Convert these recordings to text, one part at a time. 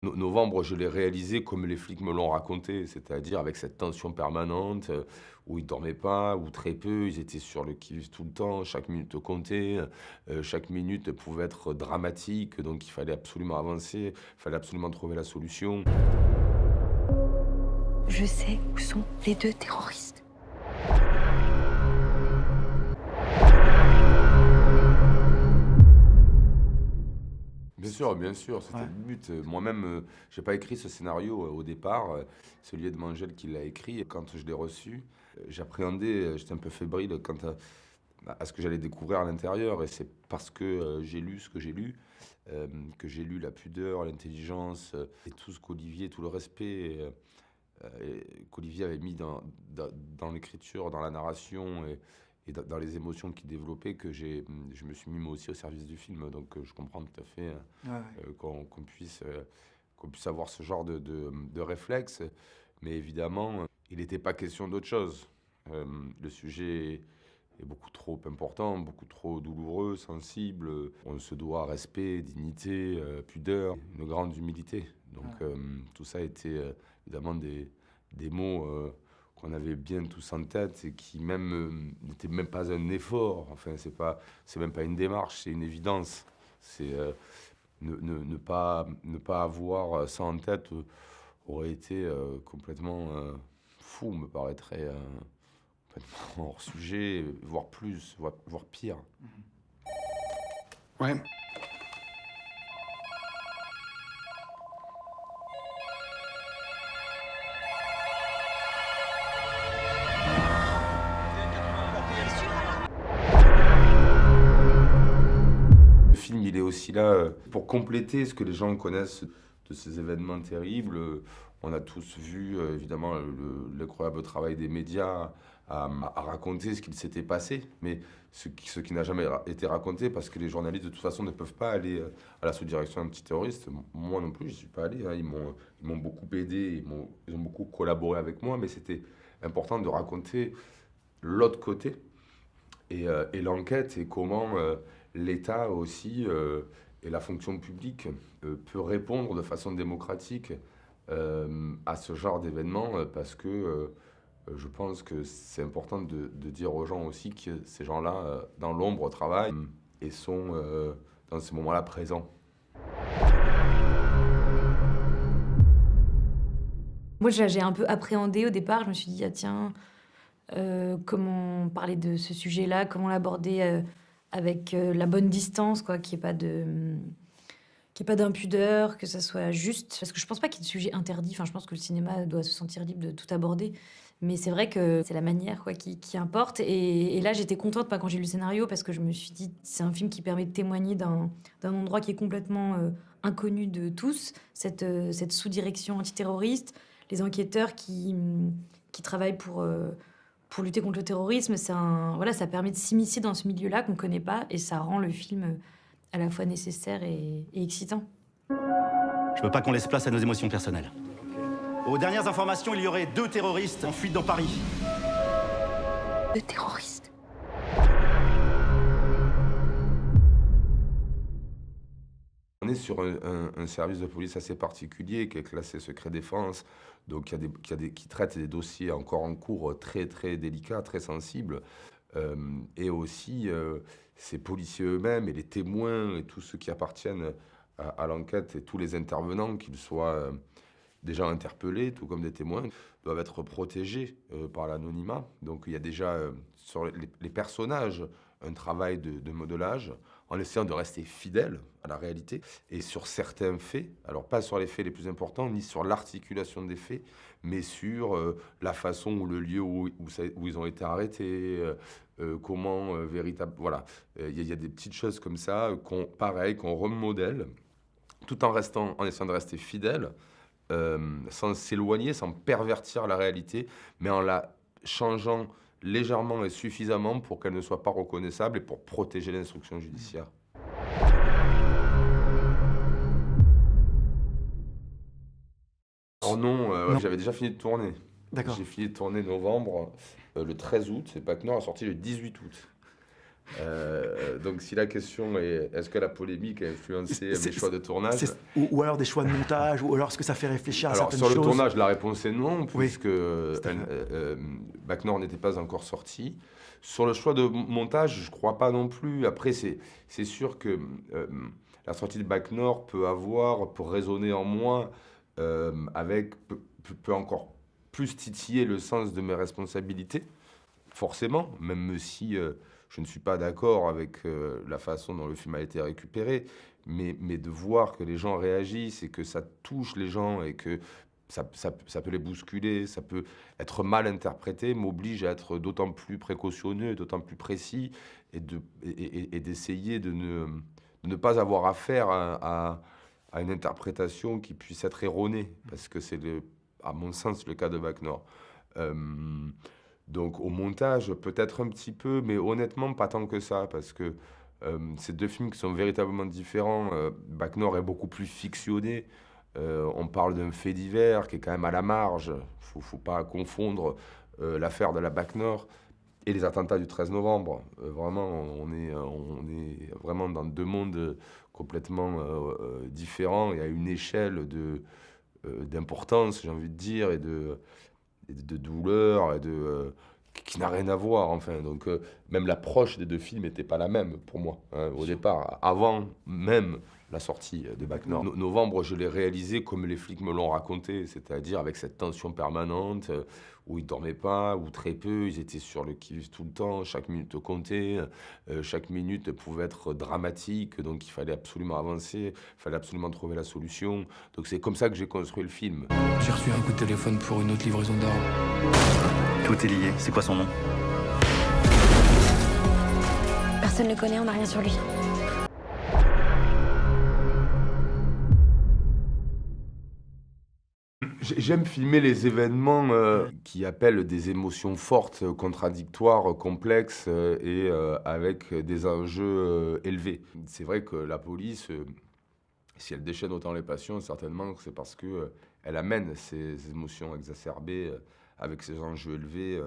Novembre, je l'ai réalisé comme les flics me l'ont raconté, c'est-à-dire avec cette tension permanente, où ils dormaient pas ou très peu, ils étaient sur le qui-vive tout le temps, chaque minute comptait, chaque minute pouvait être dramatique, donc il fallait absolument avancer, il fallait absolument trouver la solution. Je sais où sont les deux terroristes. Bien sûr, c'était Ouais. le but. Moi-même, j'ai pas écrit ce scénario, au départ, c'est Olivier de Mangel qui l'a écrit et quand je l'ai reçu, j'appréhendais, j'étais un peu fébrile quant à ce que j'allais découvrir à l'intérieur et c'est parce que, j'ai lu ce que j'ai lu, que j'ai lu la pudeur, l'intelligence, et tout ce qu'Olivier tout le respect, qu'Olivier avait mis dans l'écriture, dans la narration et dans les émotions qu'il développait que je me suis mis moi aussi au service du film. Donc, je comprends tout à fait, Ouais, ouais. qu'on puisse avoir ce genre de réflexe. Mais évidemment, il n'était pas question d'autre chose. Le sujet est beaucoup trop important, beaucoup trop douloureux, sensible. On se doit respect, dignité, pudeur, une grande humilité. Donc, Ouais. tout ça était évidemment des mots qu'on avait bien tous en tête et qui même n'étaient même pas un effort. Enfin, c'est même pas une démarche, c'est une évidence. C'est ne pas avoir ça en tête aurait été complètement fou, me paraîtrait complètement hors sujet, voire plus, voire pire. Ouais. Le film, il est aussi là pour compléter ce que les gens connaissent de ces événements terribles. On a tous vu, évidemment, l'incroyable travail des médias à raconter ce qu'il s'était passé, mais ce qui n'a jamais été raconté, parce que les journalistes, de toute façon, ne peuvent pas aller à la sous-direction antiterroriste. Moi non plus, je n'y suis pas allé, hein. Ils m'ont beaucoup aidé, ils ont beaucoup collaboré avec moi, mais c'était important de raconter l'autre côté et l'enquête et comment l'État aussi et la fonction publique peut répondre de façon démocratique à ce genre d'événement parce que je pense que c'est important de dire aux gens aussi que ces gens-là, dans l'ombre, travaillent et sont dans ces moments-là présents. Moi, j'ai un peu appréhendé au départ. Je me suis dit: «Ah tiens, comment parler de ce sujet-là? Comment l'aborder, avec, la bonne distance quoi, qu'il y ait pas de, qu'il y ait pas d'impudeur, que ça soit juste?» Parce que je pense pas qu'il y ait de sujet interdit. Enfin, je pense que le cinéma doit se sentir libre de tout aborder. Mais c'est vrai que c'est la manière quoi qui importe et là, j'étais contente, pas quand j'ai lu le scénario parce que je me suis dit: «C'est un film qui permet de témoigner d'un endroit qui est complètement, inconnu de tous». Cette sous-direction antiterroriste, les enquêteurs qui travaillent pour lutter contre le terrorisme, voilà, ça permet de s'immiscer dans ce milieu-là qu'on connaît pas et ça rend le film à la fois nécessaire et excitant. Je veux pas qu'on laisse place à nos émotions personnelles. Aux dernières informations, il y aurait 2 terroristes en fuite dans Paris. Deux terroristes. On est sur un service de police assez particulier qui est classé secret défense, donc qui traite des dossiers encore en cours très très délicats, très sensibles. Et aussi ces policiers eux-mêmes et les témoins et tous ceux qui appartiennent à l'enquête et tous les intervenants, qu'ils soient déjà interpellés, tout comme des témoins, doivent être protégés par l'anonymat. Donc il y a déjà sur les personnages un travail de modelage en essayant de rester fidèle à la réalité et sur certains faits, alors pas sur les faits les plus importants, ni sur l'articulation des faits, mais sur la façon ou le lieu où ils ont été arrêtés, comment véritable... Voilà, il y a des petites choses comme ça, qu'on remodèle, tout en essayant de rester fidèle, sans s'éloigner, sans pervertir la réalité, mais en la changeant légèrement et suffisamment pour qu'elle ne soit pas reconnaissable et pour protéger l'instruction judiciaire. Oh non, Non. j'avais déjà fini de tourner. D'accord. J'ai fini de tourner novembre, le 13 août, c'est pas que non, a sorti le 18 août. Donc si la question est est-ce que la polémique a influencé mes choix de tournage? Ou alors des choix de montage, ou alors est-ce que ça fait réfléchir à Alors certaines sur le choses? tournage, la réponse est non, Oui, puisque Bac Nord n'était pas encore sorti. Sur le choix de montage, je crois pas non plus. Après, c'est sûr que la sortie de Bac Nord peut résonner en moi peut encore plus titiller le sens de mes responsabilités, forcément, même si je ne suis pas d'accord avec la façon dont le film a été récupéré, mais de voir que les gens réagissent et que ça touche les gens et que ça peut les bousculer, ça peut être mal interprété, m'oblige à être d'autant plus précautionneux, d'autant plus précis et d'essayer de ne pas avoir affaire à une interprétation qui puisse être erronée, parce que c'est, à mon sens, le cas de Bac Nord. Euh, donc au montage, peut-être un petit peu, mais honnêtement, pas tant que ça, parce que c'est deux films qui sont véritablement différents. Bac Nord est beaucoup plus fictionné. On parle d'un fait divers qui est quand même à la marge. Faut pas confondre l'affaire de la Bac Nord et les attentats du 13 novembre. Vraiment, on est vraiment dans deux mondes complètement différents et à une échelle d'importance, j'ai envie de dire, et de douleur qui n'a rien à voir, enfin. Donc même l'approche des deux films n'était pas la même pour moi, hein, au départ, avant même la sortie de Bac Nord. Novembre, je l'ai réalisé comme les flics me l'ont raconté, c'est-à-dire avec cette tension permanente, où ils dormaient pas, ou très peu, ils étaient sur le qui-vive tout le temps, chaque minute comptait, chaque minute pouvait être dramatique, donc il fallait absolument avancer, il fallait absolument trouver la solution. Donc c'est comme ça que j'ai construit le film. J'ai reçu un coup de téléphone pour une autre livraison d'armes. Tout est lié. C'est quoi son nom? Personne ne le connaît, on n'a rien sur lui. J'aime filmer les événements qui appellent des émotions fortes, contradictoires, complexes avec des enjeux élevés. C'est vrai que la police, si elle déchaîne autant les passions, certainement c'est parce que elle amène ces émotions exacerbées avec ces enjeux élevés.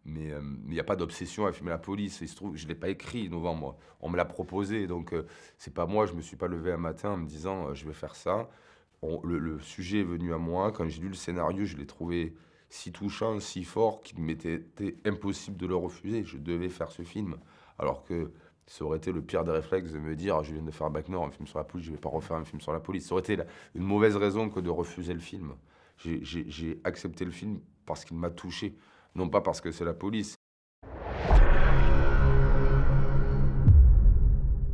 Mais il n'y a pas d'obsession à filmer la police. Il se trouve, je ne l'ai pas écrit, Novembre. On me l'a proposé, donc c'est pas moi. Je me suis pas levé un matin en me disant je vais faire ça. Le sujet est venu à moi. Quand j'ai lu le scénario, je l'ai trouvé si touchant, si fort qu'il m'était été impossible de le refuser. Je devais faire ce film. Alors que ça aurait été le pire des réflexes de me dire je viens de faire Bac Nord, un film sur la police, je ne vais pas refaire un film sur la police. Ça aurait été une mauvaise raison que de refuser le film. J'ai accepté le film parce qu'il m'a touché, non pas parce que c'est la police.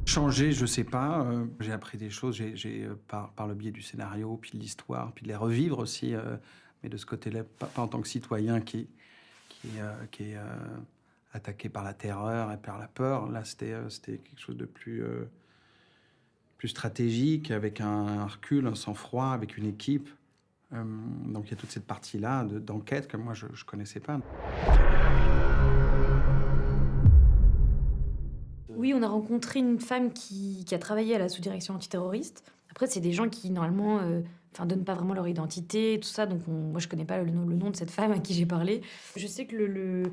Changer, je sais pas. J'ai appris des choses par le biais du scénario, puis de l'histoire, puis de les revivre aussi, mais de ce côté-là, pas en tant que citoyen qui est attaqué par la terreur et par la peur. Là, c'était quelque chose de plus stratégique, avec un recul, un sang-froid, avec une équipe. Donc il y a toute cette partie-là d'enquête que moi je connaissais pas. Oui, on a rencontré une femme qui a travaillé à la sous-direction antiterroriste. Après, c'est des gens qui, normalement, donnent pas vraiment leur identité et tout ça. Donc, moi, je connais pas le nom de cette femme à qui j'ai parlé. Je sais que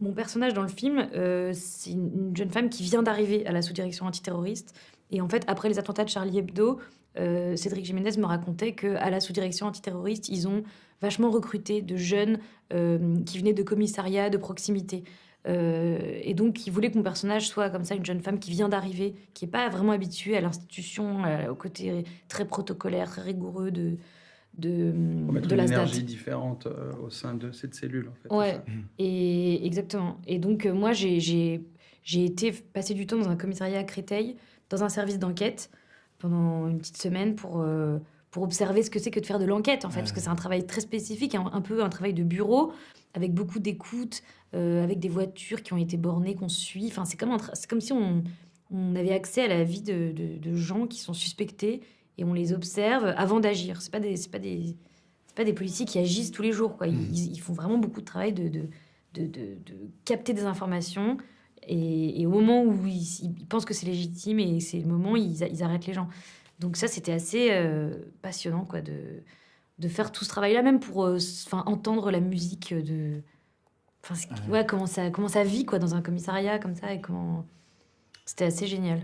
mon personnage dans le film, c'est une jeune femme qui vient d'arriver à la sous-direction antiterroriste. Et en fait, après les attentats de Charlie Hebdo, Cédric Jiménez me racontait qu'à la sous-direction antiterroriste, ils ont vachement recruté de jeunes qui venaient de commissariats de proximité. Et donc, il voulait que mon personnage soit comme ça, une jeune femme qui vient d'arriver, qui n'est pas vraiment habituée à l'institution, au côté très protocolaire, très rigoureux de la une SDAT. énergie différente au sein de cette cellule, en fait. Ouais, et exactement. Et donc, moi, j'ai été passer du temps dans un commissariat à Créteil, dans un service d'enquête, pendant une petite semaine pour observer ce que c'est que de faire de l'enquête, en fait, parce que c'est un travail très spécifique, un peu un travail de bureau, avec beaucoup d'écoute, avec des voitures qui ont été bornées, qu'on suit. Enfin, c'est comme si on avait accès à la vie de gens qui sont suspectés et on les observe avant d'agir. C'est pas des policiers qui agissent tous les jours, quoi. Ils font vraiment beaucoup de travail de capter des informations et au moment où ils pensent que c'est légitime et c'est le moment où ils arrêtent les gens. Donc ça, c'était assez passionnant, quoi, de faire tout ce travail-là, même pour entendre la musique Enfin, ouais, comment ça vit quoi, dans un commissariat comme ça et comment... C'était assez génial.